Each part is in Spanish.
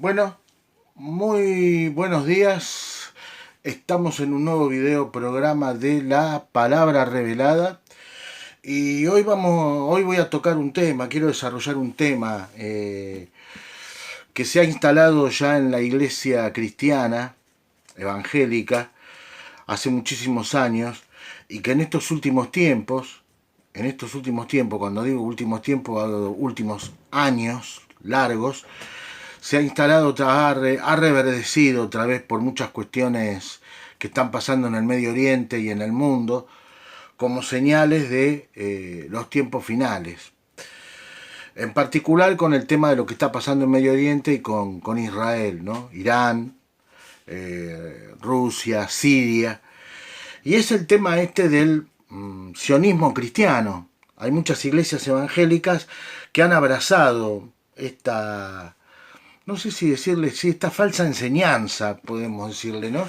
Bueno, muy buenos días. Estamos en un nuevo video programa de la palabra revelada y hoy voy a tocar un tema, quiero desarrollar un tema que se ha instalado ya en la iglesia cristiana, evangélica, hace muchísimos años y que en estos últimos tiempos, cuando digo últimos tiempos, hablo de últimos años largos, se ha instalado, ha reverdecido otra vez por muchas cuestiones que están pasando en el Medio Oriente y en el mundo, como señales de los tiempos finales. En particular con el tema de lo que está pasando en Medio Oriente y con Israel, ¿no? Irán, Rusia, Siria. Y es el tema este del sionismo cristiano. Hay muchas iglesias evangélicas que han abrazado esta, no sé si decirle, si esta falsa enseñanza, podemos decirle, ¿no?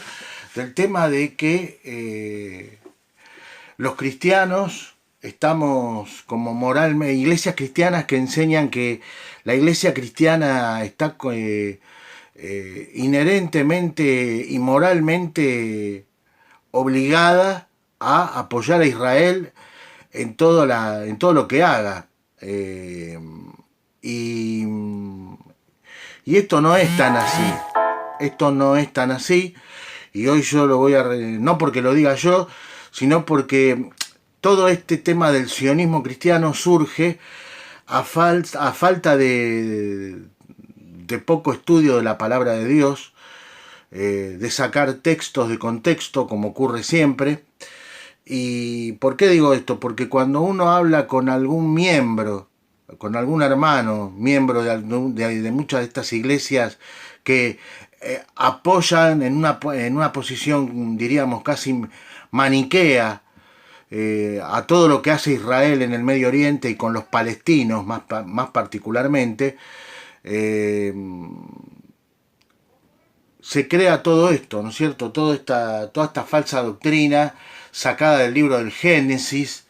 Del tema de que los cristianos estamos como moralmente, iglesias cristianas que enseñan que la iglesia cristiana está inherentemente y moralmente obligada a apoyar a Israel en todo lo que haga. Y y esto no es tan así. Esto no es tan así. Y hoy yo lo voy a... No porque lo diga yo, sino porque todo este tema del sionismo cristiano surge a falta de poco estudio de la palabra de Dios, de sacar textos de contexto, como ocurre siempre. ¿Y por qué digo esto? Porque cuando uno habla con algún miembro, con algún hermano, miembro de muchas de estas iglesias que apoyan en una posición, diríamos, casi maniquea a todo lo que hace Israel en el Medio Oriente y con los palestinos más particularmente, eh, se crea todo esto, ¿no es cierto? Toda esta falsa doctrina sacada del libro del Génesis,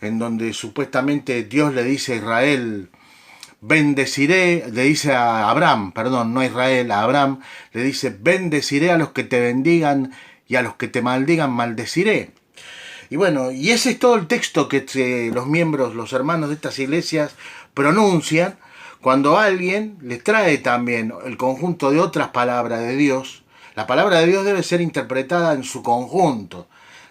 en donde supuestamente Dios le dice a Israel, bendeciré, le dice a Abraham, perdón, no a Israel, a Abraham, le dice, bendeciré a los que te bendigan y a los que te maldigan, maldeciré. Y bueno, y ese es todo el texto que los miembros, los hermanos de estas iglesias pronuncian cuando alguien les trae también el conjunto de otras palabras de Dios. La palabra de Dios debe ser interpretada en su conjunto,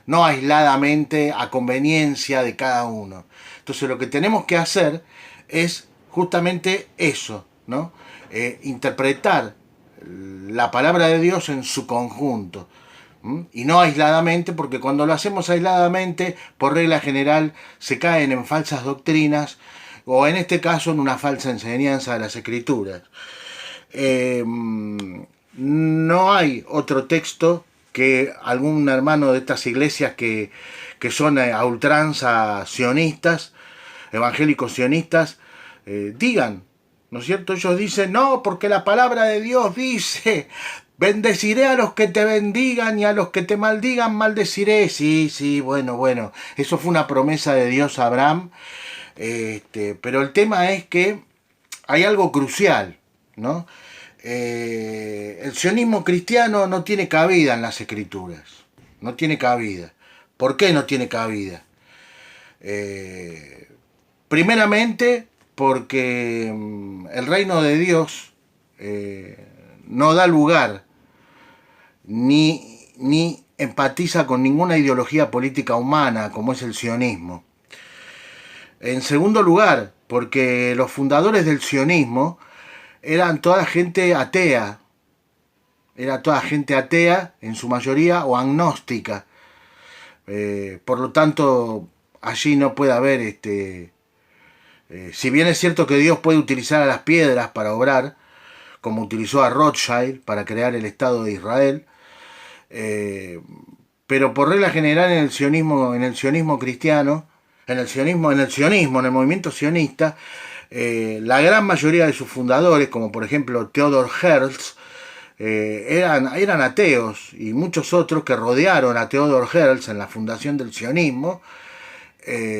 no aisladamente a conveniencia de cada uno. Entonces lo que tenemos que hacer es justamente eso, ¿no? Interpretar la palabra de Dios en su conjunto. Y no aisladamente, porque cuando lo hacemos aisladamente, por regla general, se caen en falsas doctrinas o en este caso en una falsa enseñanza de las escrituras. No hay otro texto que algún hermano de estas iglesias que son a ultranza sionistas, evangélicos sionistas, digan, ¿no es cierto? Ellos dicen, no, porque la palabra de Dios dice, bendeciré a los que te bendigan y a los que te maldigan, maldeciré. Sí, sí, bueno, eso fue una promesa de Dios a Abraham. Pero el tema es que hay algo crucial, ¿no? El sionismo cristiano no tiene cabida en las escrituras, no tiene cabida. ¿Por qué no tiene cabida? Primeramente porque el reino de Dios no da lugar ni empatiza con ninguna ideología política humana como es el sionismo. En segundo lugar, porque los fundadores del sionismo eran toda gente atea, era toda gente atea en su mayoría o agnóstica. Por lo tanto, allí no puede haber, si bien es cierto que Dios puede utilizar a las piedras para obrar, como utilizó a Rothschild para crear el Estado de Israel, pero por regla general en el sionismo cristiano, en el movimiento sionista, la gran mayoría de sus fundadores, como por ejemplo Theodor Herzl, eran ateos, y muchos otros que rodearon a Theodor Herzl en la fundación del sionismo,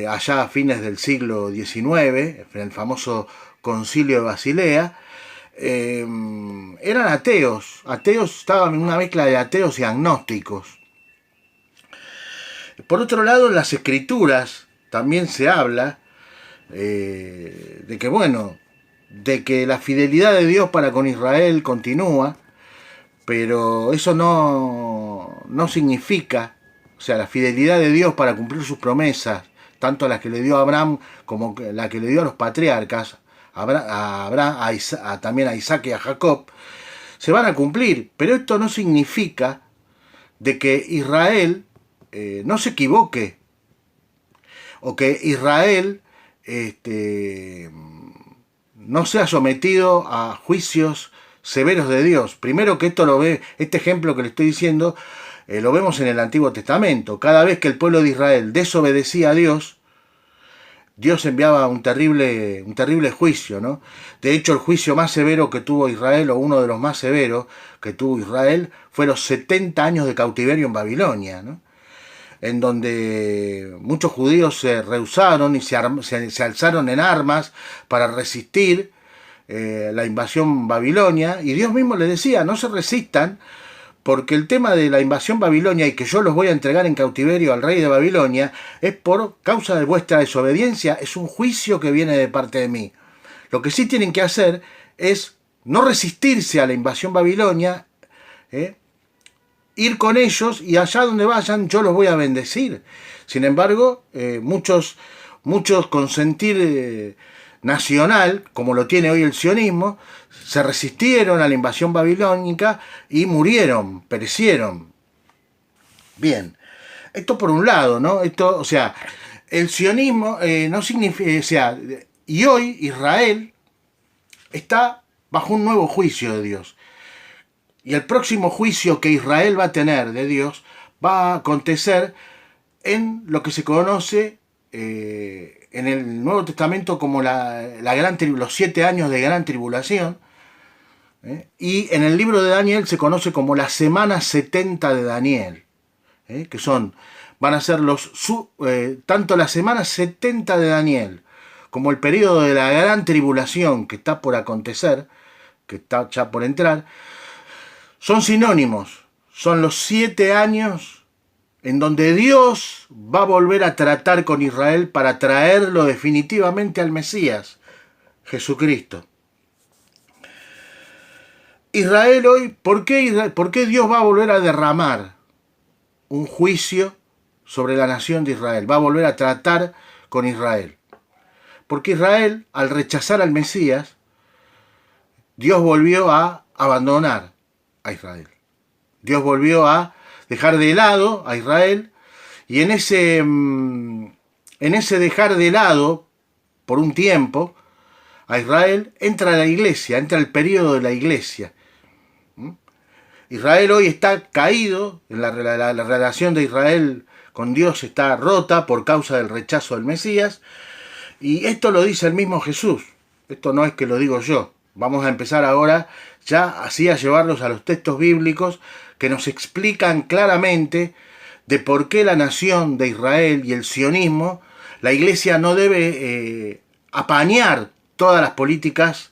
allá a fines del siglo XIX, en el famoso Concilio de Basilea, eran ateos, estaban en una mezcla de ateos y agnósticos. Por otro lado, en las escrituras también se habla de que, bueno, de que la fidelidad de Dios para con Israel continúa, pero eso no significa, o sea, la fidelidad de Dios para cumplir sus promesas, tanto las que le dio a Abraham como la que le dio a los patriarcas, también a Isaac y a Jacob, se van a cumplir. Pero esto no significa de que Israel no se equivoque, o que Israel no sea sometido a juicios severos de Dios. Primero que esto lo ve, este ejemplo que le estoy diciendo, lo vemos en el Antiguo Testamento. Cada vez que el pueblo de Israel desobedecía a Dios, Dios enviaba un terrible juicio, ¿no? De hecho, el juicio más severo que tuvo Israel, o uno de los más severos que tuvo Israel, fue los 70 años de cautiverio en Babilonia, ¿no? En donde muchos judíos se rehusaron y se alzaron en armas para resistir la invasión babilonia, y Dios mismo les decía, no se resistan, porque el tema de la invasión babilonia y que yo los voy a entregar en cautiverio al rey de Babilonia es por causa de vuestra desobediencia, es un juicio que viene de parte de mí. Lo que sí tienen que hacer es no resistirse a la invasión babilonia, ir con ellos, y allá donde vayan yo los voy a bendecir. Sin embargo, muchos con sentir nacional, como lo tiene hoy el sionismo, se resistieron a la invasión babilónica y murieron, perecieron. Bien, esto por un lado, ¿no? Esto, o sea, el sionismo no significa, o sea, y hoy Israel está bajo un nuevo juicio de Dios. Y el próximo juicio que Israel va a tener de Dios va a acontecer en lo que se conoce en el Nuevo Testamento como los 7 años de gran tribulación, y en el libro de Daniel se conoce como la semana 70 de Daniel, que van a ser tanto la semana 70 de Daniel como el periodo de la gran tribulación que está por acontecer, que está ya por entrar, son sinónimos, son los 7 años en donde Dios va a volver a tratar con Israel para traerlo definitivamente al Mesías, Jesucristo. Israel hoy, ¿por qué Dios va a volver a derramar un juicio sobre la nación de Israel? Va a volver a tratar con Israel. Porque Israel, al rechazar al Mesías, Dios volvió a abandonar a Israel. Dios volvió a dejar de lado a Israel, y en ese dejar de lado por un tiempo a Israel entra la iglesia, entra el periodo de la iglesia. Israel hoy está caído, la relación de Israel con Dios está rota por causa del rechazo del Mesías, y esto lo dice el mismo Jesús, esto no es que lo digo yo. Vamos a empezar ahora ya así a llevarlos a los textos bíblicos que nos explican claramente de por qué la nación de Israel y el sionismo, la iglesia no debe apañar todas las políticas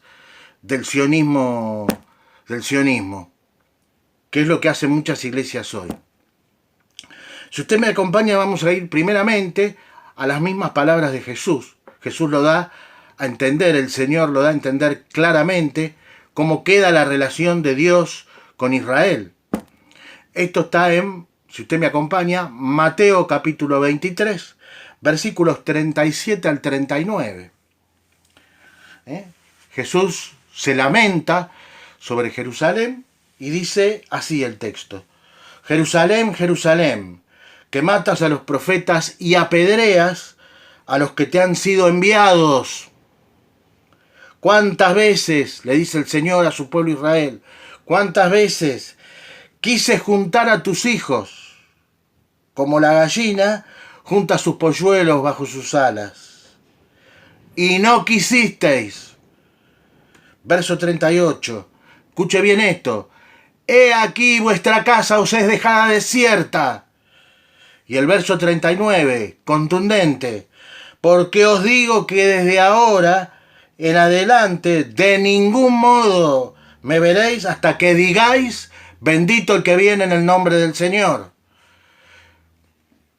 del sionismo, que es lo que hacen muchas iglesias hoy. Si usted me acompaña, vamos a ir primeramente a las mismas palabras de Jesús. Jesús lo da a entender, el Señor lo da a entender claramente cómo queda la relación de Dios con Israel. Esto está si usted me acompaña, Mateo capítulo 23, versículos 37 al 39. Jesús se lamenta sobre Jerusalén y dice así el texto: Jerusalén, Jerusalén, que matas a los profetas y apedreas a los que te han sido enviados. ¿Cuántas veces, le dice el Señor a su pueblo Israel, cuántas veces quise juntar a tus hijos, como la gallina junta sus polluelos bajo sus alas, y no quisisteis? Verso 38, escuche bien esto: he aquí vuestra casa os es dejada desierta. Y el verso 39, contundente: porque os digo que desde ahora en adelante de ningún modo me veréis hasta que digáis, bendito el que viene en el nombre del Señor.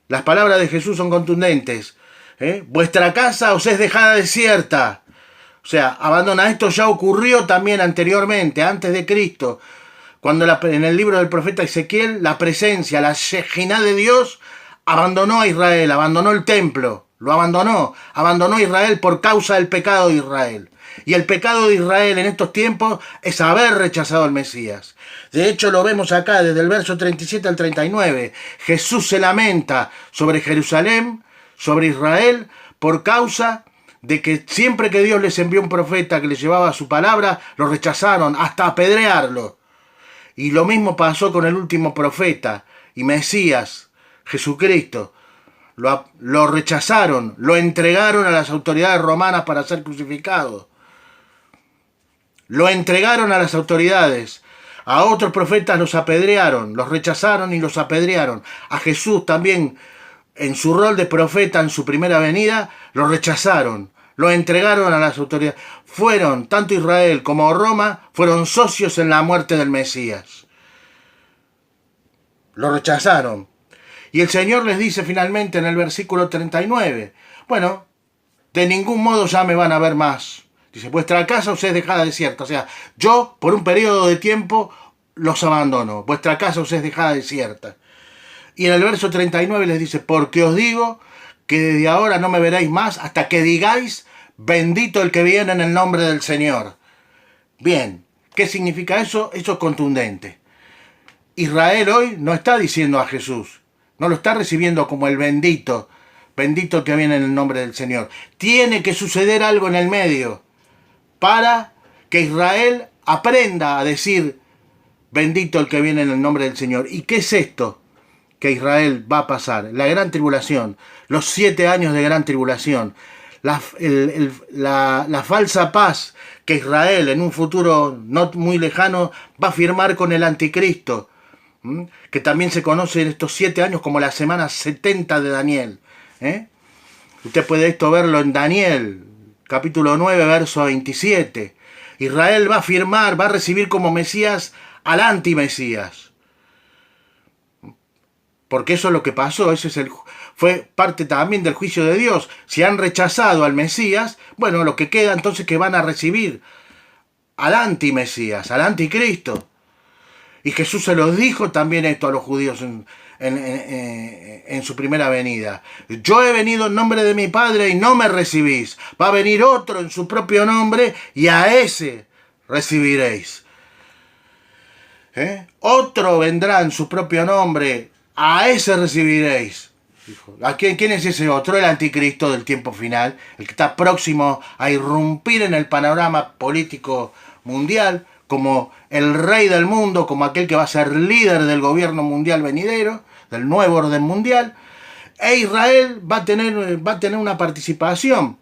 Las palabras de Jesús son contundentes. Vuestra casa os es dejada desierta. O sea, abandona. Esto ya ocurrió también anteriormente, antes de Cristo. Cuando en el libro del profeta Ezequiel, la presencia, la Shejiná de Dios abandonó a Israel, abandonó el templo, lo abandonó a Israel por causa del pecado de Israel. Y el pecado de Israel en estos tiempos es haber rechazado al Mesías. De hecho, lo vemos acá desde el verso 37 al 39. Jesús se lamenta sobre Jerusalén, sobre Israel, por causa de que siempre que Dios les envió un profeta que les llevaba su palabra, lo rechazaron hasta apedrearlo. Y lo mismo pasó con el último profeta y Mesías, Jesucristo. Lo rechazaron, lo entregaron a las autoridades romanas para ser crucificado. Lo entregaron a las autoridades. A otros profetas los apedrearon, los rechazaron y los apedrearon. A Jesús también, en su rol de profeta en su primera venida, lo rechazaron, lo entregaron a las autoridades. Fueron, tanto Israel como Roma, fueron socios en la muerte del Mesías. Lo rechazaron. Y el Señor les dice finalmente en el versículo 39, bueno, de ningún modo ya me van a ver más. Dice, vuestra casa os es dejada desierta. O sea, yo por un periodo de tiempo los abandono. Vuestra casa os es dejada desierta. Y en el verso 39 les dice, porque os digo que desde ahora no me veréis más hasta que digáis, bendito el que viene en el nombre del Señor. Bien, ¿qué significa eso? Eso es contundente. Israel hoy no está diciendo a Jesús, no lo está recibiendo como el bendito, bendito el que viene en el nombre del Señor. Tiene que suceder algo en el medio para que Israel aprenda a decir, bendito el que viene en el nombre del Señor. ¿Y qué es esto que Israel va a pasar? La gran tribulación, los 7 años de gran tribulación, la falsa paz que Israel en un futuro no muy lejano va a firmar con el anticristo, que también se conoce en estos 7 años como la semana 70 de Daniel. Usted puede esto verlo en Daniel, capítulo 9, verso 27. Israel va a firmar, va a recibir como Mesías al antimesías. Porque eso es lo que pasó, fue parte también del juicio de Dios. Si han rechazado al Mesías, bueno, lo que queda entonces que van a recibir al antimesías, al anticristo. Y Jesús se los dijo también esto a los judíos en su primera venida. Yo he venido en nombre de mi Padre y no me recibís. Va a venir otro en su propio nombre y a ese recibiréis. Otro vendrá en su propio nombre, a ese recibiréis. ¿Quién es ese otro? El anticristo del tiempo final, el que está próximo a irrumpir en el panorama político mundial, como el rey del mundo, como aquel que va a ser líder del gobierno mundial venidero, del nuevo orden mundial. E Israel va a tener una participación,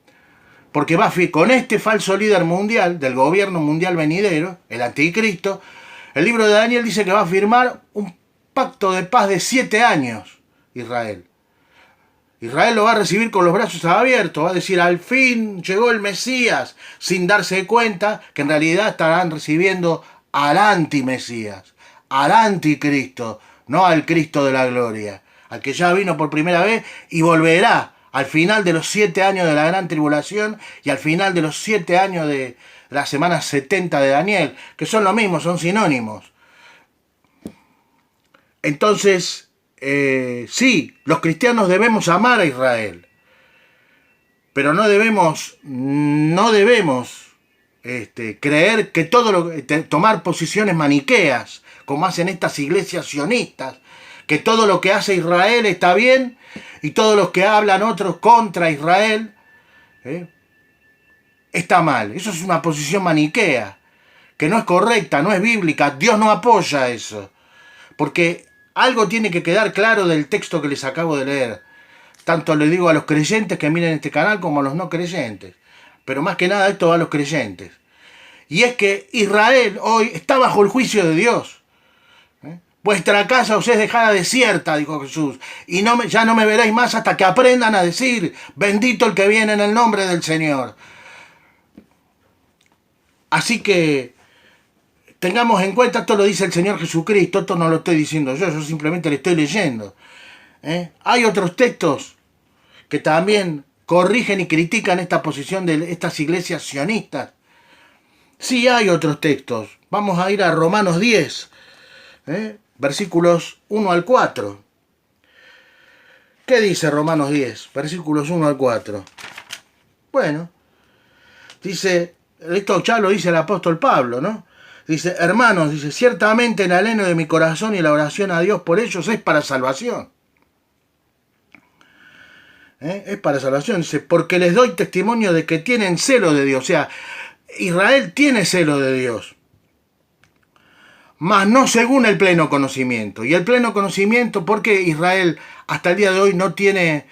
porque con este falso líder mundial del gobierno mundial venidero, el anticristo, el libro de Daniel dice que va a firmar un pacto de paz de 7 años, Israel. Israel lo va a recibir con los brazos abiertos, va a decir, al fin llegó el Mesías, sin darse cuenta que en realidad estarán recibiendo al antimesías, al anticristo, no al Cristo de la gloria, al que ya vino por primera vez y volverá al final de los 7 años de la gran tribulación y al final de los 7 años de la semana 70 de Daniel, que son lo mismo, son sinónimos. Entonces, sí, los cristianos debemos amar a Israel, pero no debemos creer que tomar posiciones maniqueas, como hacen estas iglesias sionistas, que todo lo que hace Israel está bien y todos los que hablan otros contra Israel está mal. Eso es una posición maniquea, que no es correcta, no es bíblica. Dios no apoya eso, porque algo tiene que quedar claro del texto que les acabo de leer. Tanto le digo a los creyentes que miren este canal como a los no creyentes. Pero más que nada esto va a los creyentes. Y es que Israel hoy está bajo el juicio de Dios. Vuestra casa os es dejada desierta, dijo Jesús. Y ya no me veréis más hasta que aprendan a decir, bendito el que viene en el nombre del Señor. Así que Tengamos en cuenta, esto lo dice el Señor Jesucristo, esto no lo estoy diciendo yo simplemente le estoy leyendo. Hay otros textos que también corrigen y critican esta posición de estas iglesias sionistas. Sí, hay otros textos. Vamos a ir a Romanos 10, versículos 1 al 4. ¿Qué dice Romanos 10? Versículos 1 al 4. Bueno, dice, esto ya lo dice el apóstol Pablo, ¿no? Dice, hermanos, dice, ciertamente el anhelo de mi corazón y la oración a Dios por ellos es para salvación. Es para salvación. Dice, porque les doy testimonio de que tienen celo de Dios. O sea, Israel tiene celo de Dios, mas no según el pleno conocimiento. Y el pleno conocimiento, porque Israel hasta el día de hoy no tiene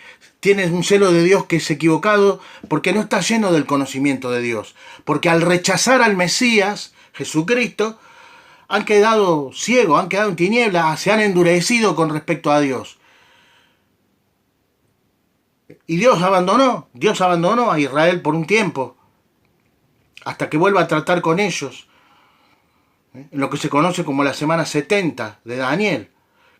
un celo de Dios que es equivocado, porque no está lleno del conocimiento de Dios. Porque al rechazar al Mesías, Jesucristo, han quedado ciegos, han quedado en tinieblas, se han endurecido con respecto a Dios. Y Dios abandonó a Israel por un tiempo, hasta que vuelva a tratar con ellos, en lo que se conoce como la semana 70 de Daniel,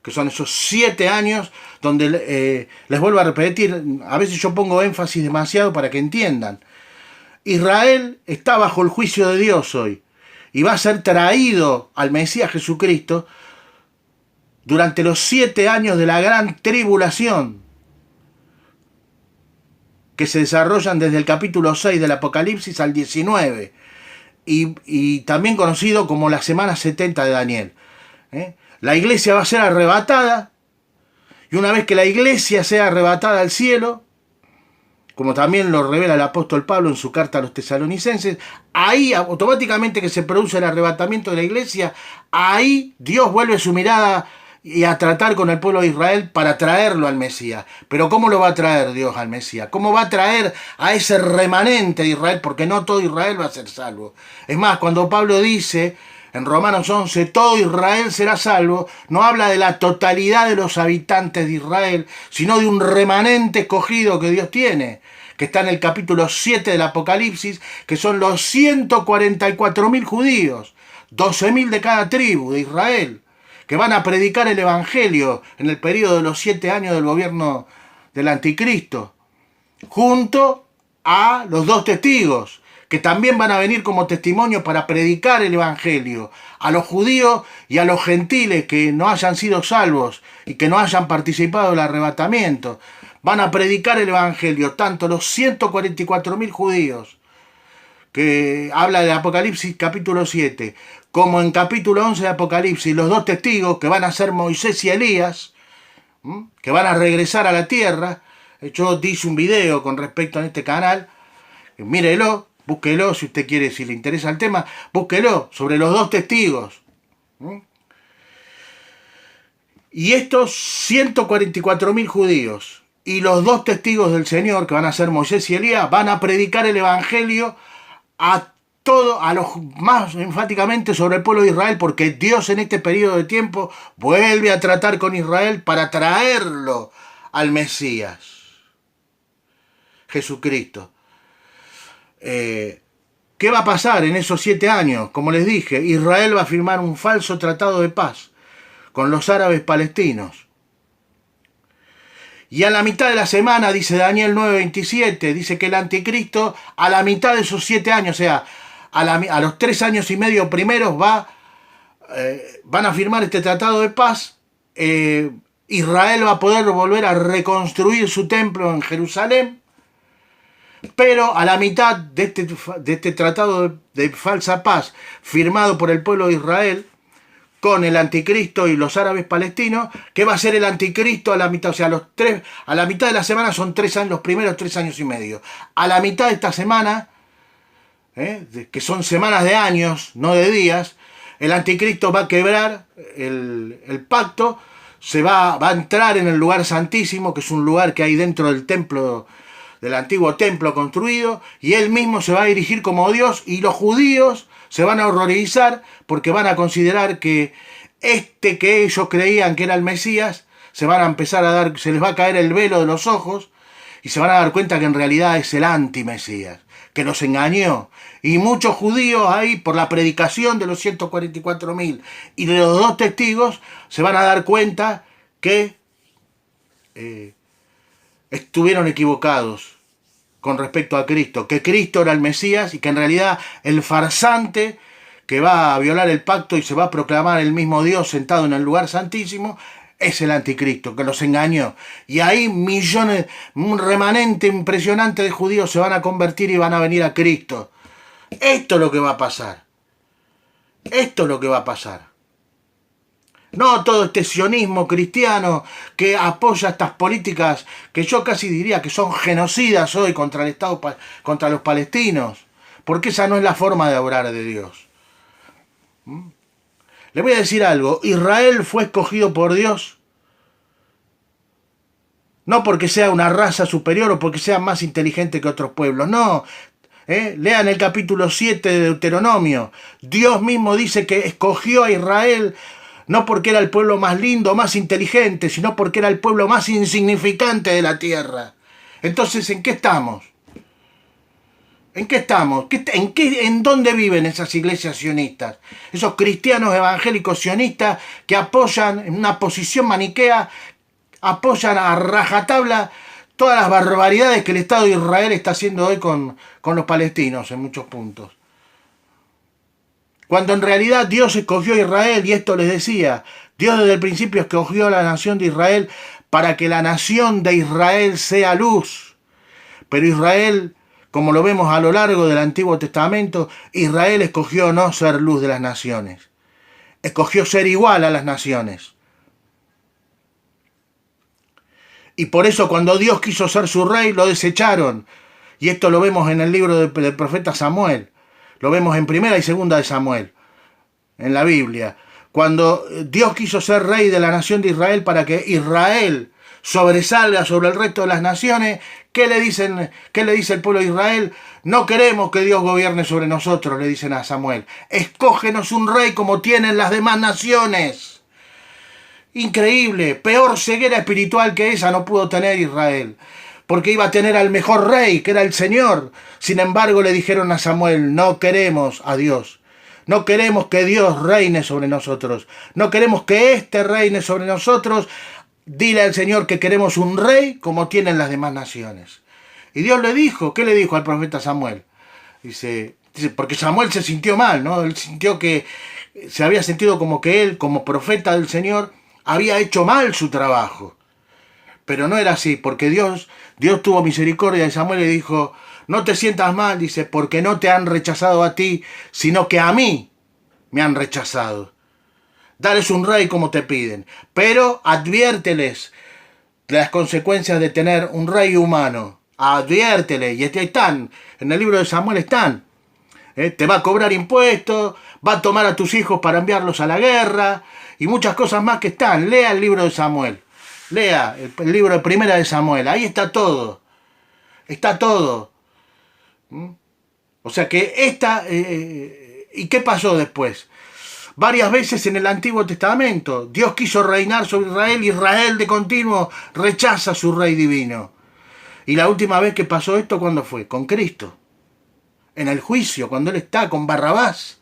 que son esos 7 años donde, les vuelvo a repetir, a veces yo pongo énfasis demasiado para que entiendan. Israel está bajo el juicio de Dios hoy, y va a ser traído al Mesías Jesucristo durante los 7 años de la gran tribulación, que se desarrollan desde el capítulo 6 del Apocalipsis al 19, y también conocido como la semana 70 de Daniel. La iglesia va a ser arrebatada, y una vez que la iglesia sea arrebatada al cielo, como también lo revela el apóstol Pablo en su carta a los tesalonicenses, ahí automáticamente que se produce el arrebatamiento de la iglesia, ahí Dios vuelve su mirada y a tratar con el pueblo de Israel para traerlo al Mesías. Pero ¿cómo lo va a traer Dios al Mesías? ¿Cómo va a traer a ese remanente de Israel? Porque no todo Israel va a ser salvo. Es más, cuando Pablo dice en Romanos 11, todo Israel será salvo, no habla de la totalidad de los habitantes de Israel, sino de un remanente escogido que Dios tiene, que está en el capítulo 7 del Apocalipsis, que son los 144.000 judíos, 12.000 de cada tribu de Israel, que van a predicar el Evangelio en el periodo de los 7 años del gobierno del Anticristo, junto a los 2 testigos, que también van a venir como testimonio para predicar el Evangelio a los judíos y a los gentiles que no hayan sido salvos y que no hayan participado del arrebatamiento. Van a predicar el Evangelio, tanto los 144.000 judíos, que habla de Apocalipsis capítulo 7, como en capítulo 11 de Apocalipsis, los 2 testigos que van a ser Moisés y Elías, que van a regresar a la tierra. Yo hice un video con respecto a este canal, mírelo, búsquelo si usted quiere, si le interesa el tema, búsquelo, sobre los 2 testigos. Y estos 144.000 judíos y los 2 testigos del Señor, que van a ser Moisés y Elías, van a predicar el Evangelio a los más enfáticamente sobre el pueblo de Israel, porque Dios en este periodo de tiempo vuelve a tratar con Israel para traerlo al Mesías, Jesucristo. ¿Qué va a pasar en esos 7 años? Como les dije, Israel va a firmar un falso tratado de paz con los árabes palestinos. Y a la mitad de la semana, dice Daniel 9:27, dice que el anticristo a la mitad de esos 7 años, o sea, a los 3 años y medio primeros van a firmar este tratado de paz. Israel va a poder volver a reconstruir su templo en Jerusalén, pero a la mitad de este tratado de falsa paz firmado por el pueblo de Israel con el anticristo y los árabes palestinos, ¿qué va a ser el anticristo a la mitad? O sea, a la mitad de la semana son 3 años, los primeros 3 años y medio. A la mitad de esta semana, que son semanas de años, no de días, el anticristo va a quebrar el pacto, va a entrar en el lugar santísimo, que es un lugar que hay dentro del templo, del antiguo templo construido, y él mismo se va a dirigir como Dios, y los judíos se van a horrorizar porque van a considerar que que ellos creían que era el Mesías, se les va a caer el velo de los ojos y se van a dar cuenta que en realidad es el antimesías, que los engañó. Y muchos judíos ahí, por la predicación de los 144.000 y de los 2 testigos, se van a dar cuenta que estuvieron equivocados con respecto a Cristo, que Cristo era el Mesías y que en realidad el farsante que va a violar el pacto y se va a proclamar el mismo Dios sentado en el lugar santísimo es el anticristo, que los engañó. Y ahí millones, un remanente impresionante de judíos se van a convertir y van a venir a Cristo. Esto es lo que va a pasar. Esto es lo que va a pasar. No todo este sionismo cristiano que apoya estas políticas que yo casi diría que son genocidas hoy contra el Estado, contra los palestinos. Porque esa no es la forma de obrar de Dios. Le voy a decir algo. Israel fue escogido por Dios no porque sea una raza superior o porque sea más inteligente que otros pueblos. No. Lean el capítulo 7 de Deuteronomio. Dios mismo dice que escogió a Israel no porque era el pueblo más lindo, más inteligente, sino porque era el pueblo más insignificante de la tierra. Entonces, ¿en qué estamos? ¿En qué estamos? ¿En dónde viven esas iglesias sionistas? Esos cristianos evangélicos sionistas que apoyan en una posición maniquea, apoyan a rajatabla todas las barbaridades que el Estado de Israel está haciendo hoy con los palestinos en muchos puntos. Cuando en realidad Dios escogió a Israel, y esto les decía, Dios desde el principio escogió a la nación de Israel para que la nación de Israel sea luz. Pero Israel, como lo vemos a lo largo del Antiguo Testamento, Israel escogió no ser luz de las naciones. Escogió ser igual a las naciones. Y por eso cuando Dios quiso ser su rey, lo desecharon. Y esto lo vemos en el libro del profeta Samuel. Lo vemos en 1 y 2 de Samuel, en la Biblia. Cuando Dios quiso ser rey de la nación de Israel para que Israel sobresalga sobre el resto de las naciones, ¿qué le dice el pueblo de Israel? No queremos que Dios gobierne sobre nosotros, le dicen a Samuel. Escógenos un rey como tienen las demás naciones. Increíble, peor ceguera espiritual que esa no pudo tener Israel, porque iba a tener al mejor rey, que era el Señor. Sin embargo, le dijeron a Samuel, no queremos a Dios. No queremos que Dios reine sobre nosotros. No queremos que éste reine sobre nosotros. Dile al Señor que queremos un rey como tienen las demás naciones. Y Dios le dijo, ¿qué le dijo al profeta Samuel? Dice, porque Samuel se sintió mal, ¿no? Él sintió que se había sentido como que él, como profeta del Señor, había hecho mal su trabajo. Pero no era así, porque Dios tuvo misericordia de Samuel y le dijo, no te sientas mal, dice, porque no te han rechazado a ti, sino que a mí me han rechazado. Dales un rey como te piden, pero adviérteles de las consecuencias de tener un rey humano. Adviérteles, y están, en el libro de Samuel están. Te va a cobrar impuestos, va a tomar a tus hijos para enviarlos a la guerra, y muchas cosas más que están. Lea el libro de Samuel. Lea el libro de 1 de Samuel. Ahí está todo. Está todo. O sea que ¿y qué pasó después? Varias veces en el Antiguo Testamento Dios quiso reinar sobre Israel y Israel de continuo rechaza a su rey divino. Y la última vez que pasó esto, ¿cuándo fue? Con Cristo. En el juicio, cuando Él está con Barrabás.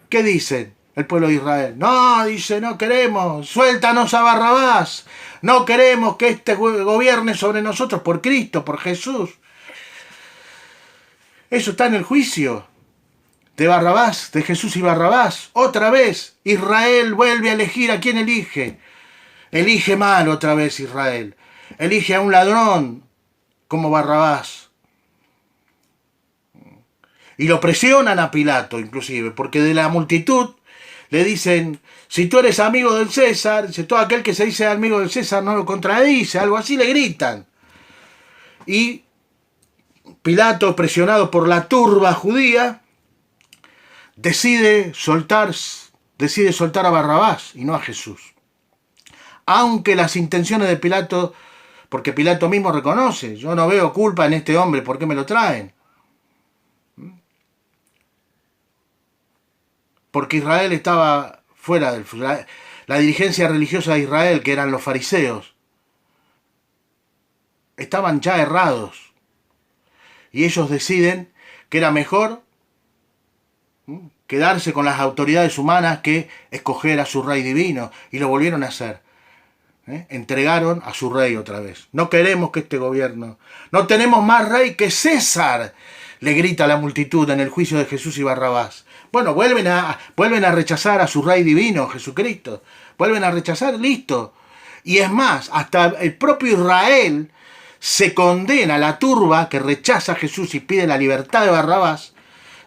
¿Qué dicen el pueblo de Israel? No, dice, no queremos, suéltanos a Barrabás. No queremos que este gobierne sobre nosotros por Cristo, por Jesús. Eso está en el juicio de Barrabás, de Jesús y Barrabás. Otra vez, Israel vuelve a elegir a quién elige. Elige mal otra vez Israel. Elige a un ladrón como Barrabás. Y lo presionan a Pilato, inclusive, porque de la multitud le dicen, si tú eres amigo del César, si todo aquel que se dice amigo del César no lo contradice, algo así le gritan. Y Pilato, presionado por la turba judía, decide soltar a Barrabás y no a Jesús. Aunque las intenciones de Pilato, porque Pilato mismo reconoce, yo no veo culpa en este hombre, ¿por qué me lo traen? Porque Israel estaba fuera del... La dirigencia religiosa de Israel, que eran los fariseos, estaban ya errados. y ellos deciden que era mejor quedarse con las autoridades humanas que escoger a su rey divino, y lo volvieron a hacer. Entregaron a su rey otra vez. No queremos que este gobierno, no tenemos más rey que César, le grita a la multitud en el juicio de Jesús y Barrabás. Bueno, vuelven a rechazar a su rey divino, Jesucristo. Vuelven a rechazar, listo. Y es más, hasta el propio Israel se condena a la turba que rechaza a Jesús y pide la libertad de Barrabás.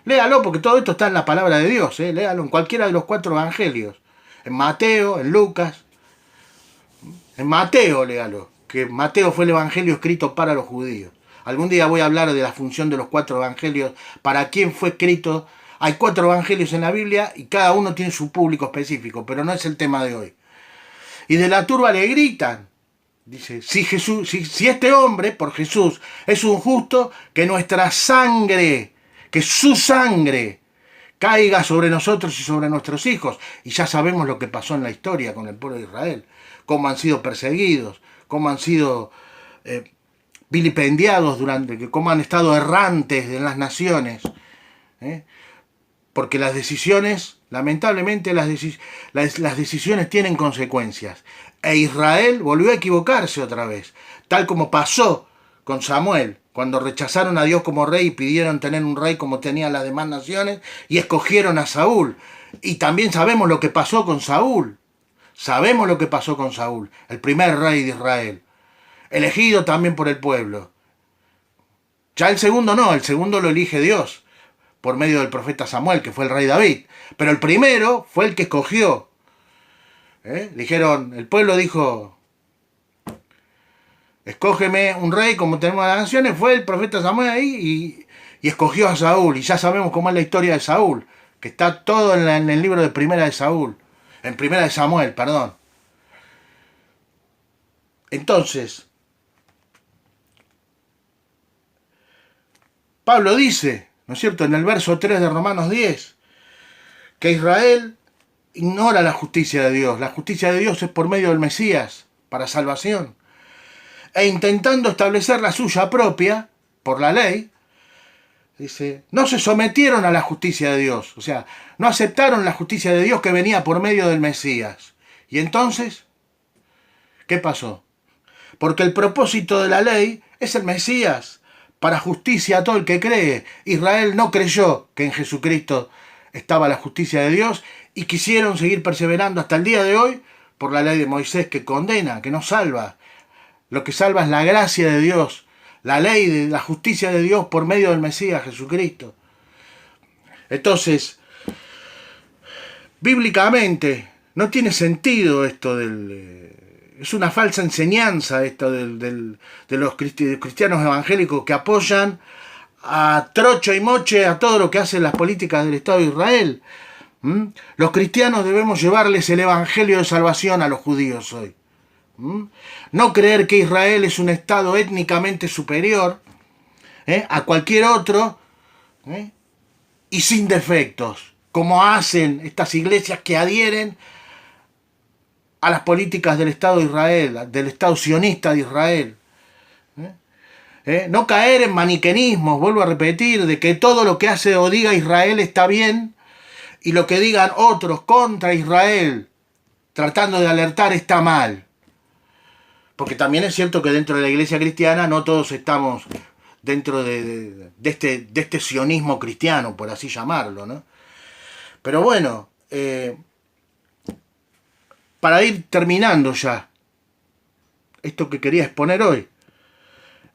Léalo, porque todo esto está en la palabra de Dios. Léalo en cualquiera de los 4 evangelios. En Mateo, en Lucas. En Mateo, léalo. Que Mateo fue el evangelio escrito para los judíos. Algún día voy a hablar de la función de los 4 evangelios. Para quién fue escrito. Hay 4 evangelios en la Biblia y cada uno tiene su público específico. Pero no es el tema de hoy. Y de la turba le gritan. Dice, si este hombre, por Jesús, es un justo, que nuestra sangre, que su sangre caiga sobre nosotros y sobre nuestros hijos. Y ya sabemos lo que pasó en la historia con el pueblo de Israel, cómo han sido perseguidos, cómo han sido vilipendiados cómo han estado errantes en las naciones. Porque las decisiones, lamentablemente las decisiones tienen consecuencias. E Israel volvió a equivocarse otra vez, tal como pasó con Samuel, cuando rechazaron a Dios como rey y pidieron tener un rey como tenían las demás naciones y escogieron a Saúl. Y también sabemos lo que pasó con Saúl. Sabemos lo que pasó con Saúl, el primer rey de Israel, elegido también por el pueblo. Ya el segundo no, el segundo lo elige Dios, por medio del profeta Samuel, que fue el rey David. Pero el primero fue el que escogió. Dijeron, el pueblo dijo, escógeme un rey como tenemos las naciones. Fue el profeta Samuel ahí y escogió a Saúl. Y ya sabemos cómo es la historia de Saúl, que está todo en el libro de Primera de Saúl. En Primera de Samuel, perdón. Entonces, Pablo dice, ¿no es cierto?, en el verso 3 de Romanos 10, que Israel ignora la justicia de Dios. La justicia de Dios es por medio del Mesías, para salvación. E intentando establecer la suya propia, por la ley, dice, no se sometieron a la justicia de Dios. O sea, no aceptaron la justicia de Dios que venía por medio del Mesías. Y entonces, ¿qué pasó? Porque el propósito de la ley es el Mesías, para justicia a todo el que cree. Israel no creyó que en Jesucristo estaba la justicia de Dios y quisieron seguir perseverando hasta el día de hoy por la ley de Moisés, que condena, que no salva. Lo que salva es la gracia de Dios, la ley de la justicia de Dios por medio del Mesías Jesucristo. Entonces, bíblicamente no tiene sentido esto es una falsa enseñanza esto de los cristianos evangélicos que apoyan a trocho y moche a todo lo que hacen las políticas del Estado de Israel. Los cristianos debemos llevarles el evangelio de salvación a los judíos hoy. No creer que Israel es un Estado étnicamente superior a cualquier otro y sin defectos, como hacen estas iglesias que adhieren a las políticas del Estado de Israel, del Estado sionista de Israel. No caer en maniqueísmos, vuelvo a repetir, de que todo lo que hace o diga Israel está bien y lo que digan otros contra Israel, tratando de alertar, está mal. Porque también es cierto que dentro de la iglesia cristiana no todos estamos dentro de este sionismo cristiano, por así llamarlo, ¿no? Pero bueno, para ir terminando ya esto que quería exponer hoy,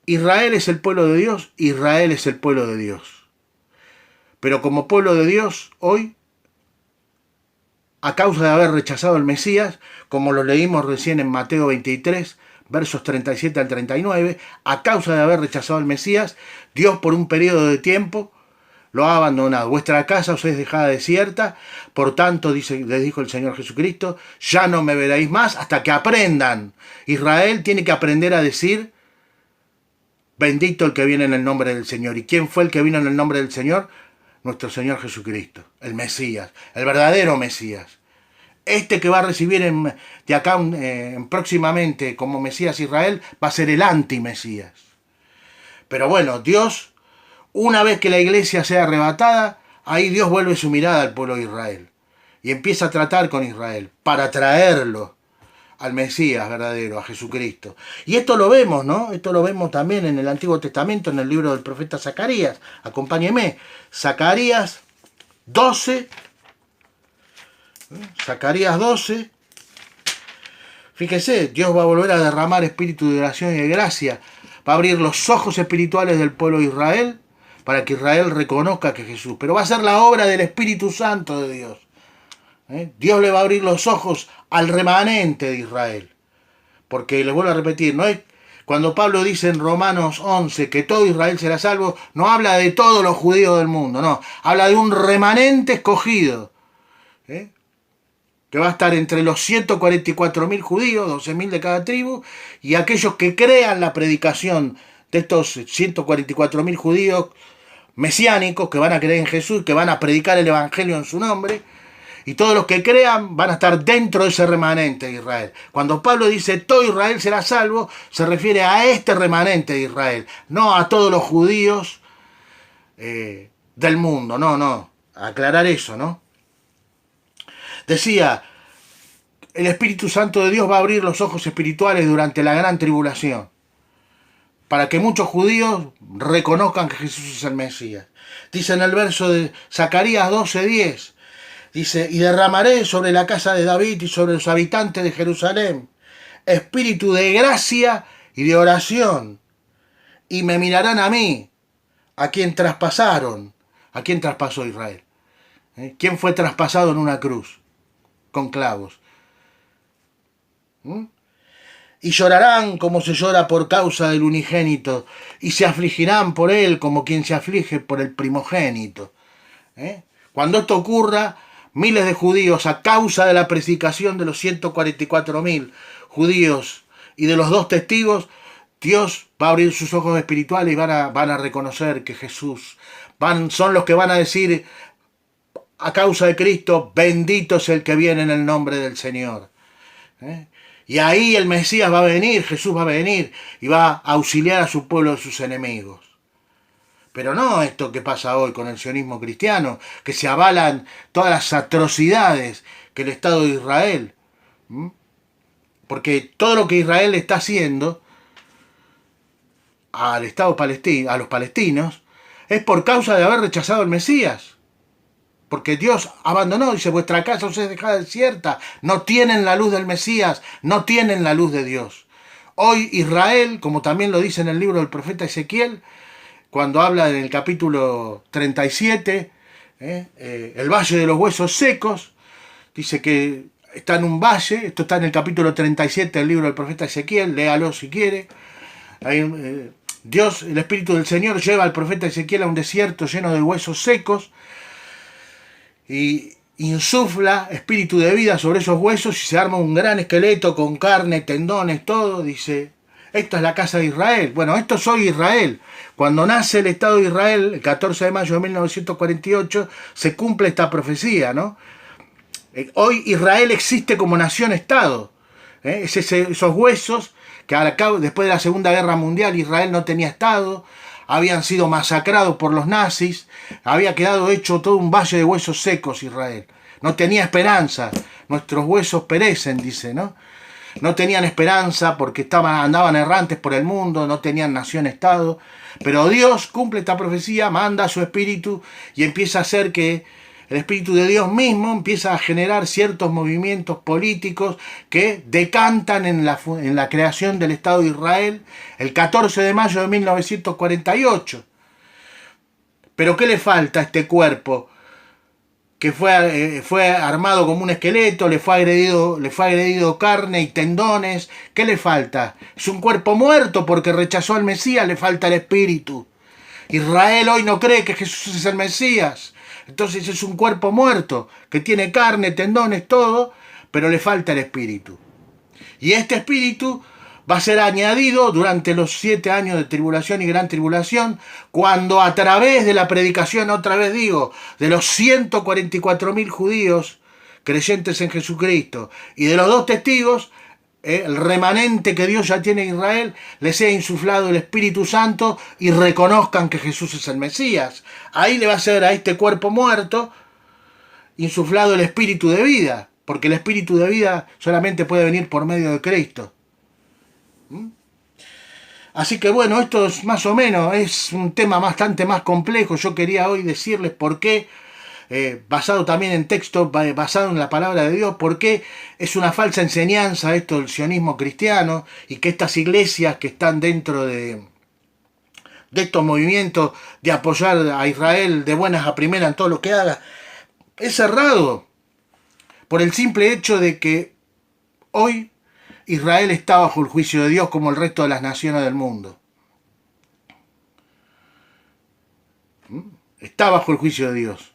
Israel es el pueblo de Dios, Israel es el pueblo de Dios. Pero como pueblo de Dios, hoy, a causa de haber rechazado al Mesías, como lo leímos recién en Mateo 23, versos 37 al 39, a causa de haber rechazado al Mesías, Dios por un periodo de tiempo lo ha abandonado. Vuestra casa os es dejada desierta, por tanto, les dijo el Señor Jesucristo, ya no me veréis más hasta que aprendan. Israel tiene que aprender a decir, bendito el que viene en el nombre del Señor. ¿Y quién fue el que vino en el nombre del Señor? Nuestro Señor Jesucristo, el Mesías, el verdadero Mesías. Este que va a recibir de acá próximamente como Mesías Israel va a ser el anti-Mesías. Pero bueno, Dios Una vez que la iglesia sea arrebatada, ahí Dios vuelve su mirada al pueblo de Israel y empieza a tratar con Israel para traerlo al Mesías verdadero, a Jesucristo. Y esto lo vemos, ¿no? Esto lo vemos también en el Antiguo Testamento, en el libro del profeta Zacarías. Acompáñeme. Zacarías 12. Zacarías 12. Fíjese, Dios va a volver a derramar espíritu de oración y de gracia. Va a abrir los ojos espirituales del pueblo de Israel para que Israel reconozca que Jesús. Pero va a ser la obra del Espíritu Santo de Dios. Dios le va a abrir los ojos al remanente de Israel. Porque les vuelvo a repetir, no es cuando Pablo dice en Romanos 11 que todo Israel será salvo, no habla de todos los judíos del mundo, no, habla de un remanente escogido, que va a estar entre los 144.000 judíos, 12.000 de cada tribu, y aquellos que crean la predicación de estos 144.000 judíos mesiánicos que van a creer en Jesús, que van a predicar el evangelio en su nombre. Y todos los que crean van a estar dentro de ese remanente de Israel. Cuando Pablo dice todo Israel será salvo, se refiere a este remanente de Israel, no a todos los judíos del mundo. No, aclarar eso, ¿no? Decía, el Espíritu Santo de Dios va a abrir los ojos espirituales durante la gran tribulación, para que muchos judíos reconozcan que Jesús es el Mesías. Dice en el verso de Zacarías 12:10, dice, y derramaré sobre la casa de David y sobre los habitantes de Jerusalén espíritu de gracia y de oración, y me mirarán a mí, a quien traspasaron. ¿A quién traspasó Israel? ¿Quién fue traspasado en una cruz con clavos? Y llorarán como se llora por causa del unigénito, y se afligirán por él como quien se aflige por el primogénito. Cuando esto ocurra, miles de judíos, a causa de la predicación de los 144.000 judíos y de los 2 testigos, Dios va a abrir sus ojos espirituales y van a reconocer que Jesús, son los que van a decir a causa de Cristo, bendito es el que viene en el nombre del Señor. Y ahí el Mesías va a venir, Jesús va a venir y va a auxiliar a su pueblo de sus enemigos. Pero no esto que pasa hoy con el sionismo cristiano, que se avalan todas las atrocidades que el Estado de Israel, porque todo lo que Israel está haciendo al Estado palestino, a los palestinos, es por causa de haber rechazado al Mesías. Porque Dios abandonó, dice, vuestra casa os es dejada desierta, no tienen la luz del Mesías, no tienen la luz de Dios. Hoy Israel, como también lo dice en el libro del profeta Ezequiel, cuando habla en el capítulo 37, el valle de los huesos secos, dice que está en un valle, esto está en el capítulo 37 del libro del profeta Ezequiel, léalo si quiere. Dios, el Espíritu del Señor, lleva al profeta Ezequiel a un desierto lleno de huesos secos y insufla espíritu de vida sobre esos huesos y se arma un gran esqueleto con carne, tendones, todo, dice... Esto es la casa de Israel. Bueno, esto soy Israel. Cuando nace el Estado de Israel, el 14 de mayo de 1948, se cumple esta profecía, ¿no? Hoy Israel existe como nación-estado. Esos huesos que después de la Segunda Guerra Mundial Israel no tenía Estado, habían sido masacrados por los nazis, había quedado hecho todo un valle de huesos secos Israel. No tenía esperanza. Nuestros huesos perecen, dice, ¿no? No tenían esperanza porque andaban errantes por el mundo, no tenían nación-estado. Pero Dios cumple esta profecía, manda su espíritu y empieza a hacer que el espíritu de Dios mismo empieza a generar ciertos movimientos políticos que decantan en la creación del Estado de Israel el 14 de mayo de 1948. Pero ¿qué le falta a este cuerpo? Que fue armado como un esqueleto, le fue agredido carne y tendones. ¿Qué le falta? Es un cuerpo muerto porque rechazó al Mesías, le falta el espíritu. Israel hoy no cree que Jesús es el Mesías. Entonces es un cuerpo muerto, que tiene carne, tendones, todo, pero le falta el espíritu. Y este espíritu va a ser añadido durante los 7 años de tribulación y gran tribulación, cuando a través de la predicación, otra vez digo, de los 144.000 judíos creyentes en Jesucristo y de los 2 testigos, el remanente que Dios ya tiene en Israel, le sea insuflado el Espíritu Santo y reconozcan que Jesús es el Mesías. Ahí le va a ser a este cuerpo muerto insuflado el espíritu de vida, porque el espíritu de vida solamente puede venir por medio de Cristo. Así que bueno, esto es más o menos, es un tema bastante más complejo. Yo quería hoy decirles por qué, basado también en texto, basado en la palabra de Dios, por qué es una falsa enseñanza esto del sionismo cristiano y que estas iglesias que están dentro de estos movimientos de apoyar a Israel de buenas a primeras en todo lo que haga, es errado por el simple hecho de que hoy Israel está bajo el juicio de Dios como el resto de las naciones del mundo. Está bajo el juicio de Dios.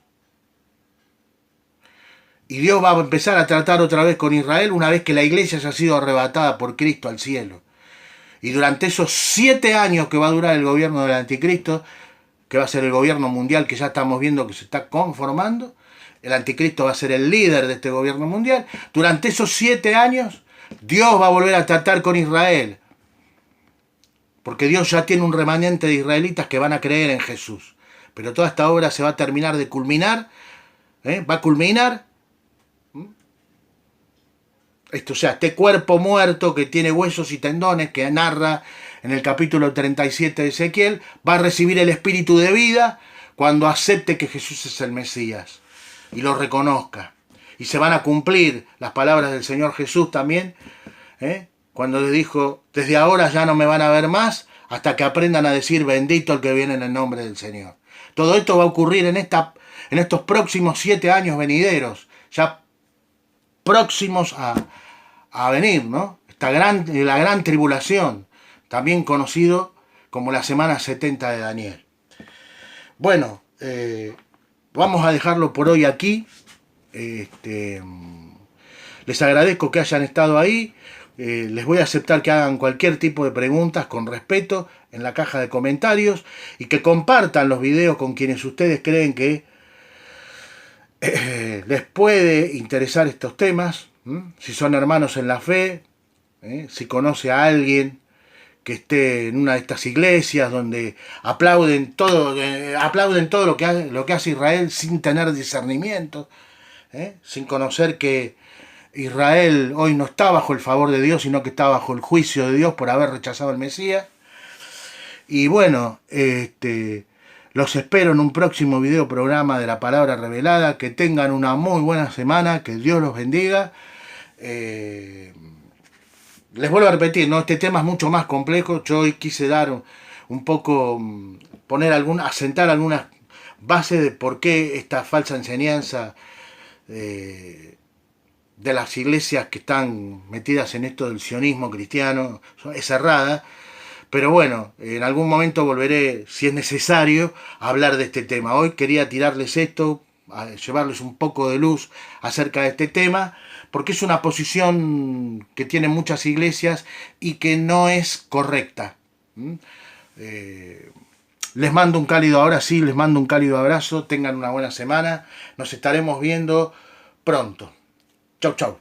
Y Dios va a empezar a tratar otra vez con Israel una vez que la iglesia haya sido arrebatada por Cristo al cielo. Y durante esos 7 años que va a durar el gobierno del anticristo, que va a ser el gobierno mundial que ya estamos viendo que se está conformando, el anticristo va a ser el líder de este gobierno mundial. Durante esos 7 años, Dios va a volver a tratar con Israel. Porque Dios ya tiene un remanente de israelitas que van a creer en Jesús. Pero toda esta obra se va a terminar de culminar. Va a culminar. Esto, o sea, este cuerpo muerto que tiene huesos y tendones, que narra en el capítulo 37 de Ezequiel, va a recibir el espíritu de vida cuando acepte que Jesús es el Mesías y lo reconozca. Y se van a cumplir las palabras del Señor Jesús también, cuando le dijo, desde ahora ya no me van a ver más hasta que aprendan a decir bendito el que viene en el nombre del Señor. Todo esto va a ocurrir en estos próximos 7 años venideros, ya próximos a venir, ¿no? La gran tribulación, también conocido como la semana 70 de Daniel. Bueno, vamos a dejarlo por hoy aquí. Les agradezco que hayan estado ahí. Les voy a aceptar que hagan cualquier tipo de preguntas con respeto en la caja de comentarios y que compartan los videos con quienes ustedes creen que les puede interesar estos temas. Si son hermanos en la fe, si conoce a alguien que esté en una de estas iglesias donde aplauden todo lo que hace Israel sin tener discernimiento, sin conocer que Israel hoy no está bajo el favor de Dios, sino que está bajo el juicio de Dios por haber rechazado al Mesías. Y bueno, los espero en un próximo video programa de la Palabra Revelada. Que tengan una muy buena semana, que Dios los bendiga. Les vuelvo a repetir, ¿no? Este tema es mucho más complejo. Yo hoy quise dar un poco, asentar algunas bases de por qué esta falsa enseñanza de las iglesias que están metidas en esto del sionismo cristiano es errada. Pero bueno, en algún momento volveré, si es necesario, a hablar de este tema. Hoy quería tirarles esto, a llevarles un poco de luz acerca de este tema, porque es una posición que tienen muchas iglesias y que no es correcta. Les mando un cálido, ahora sí, les mando un cálido abrazo. Tengan una buena semana. Nos estaremos viendo pronto. Chau, chau.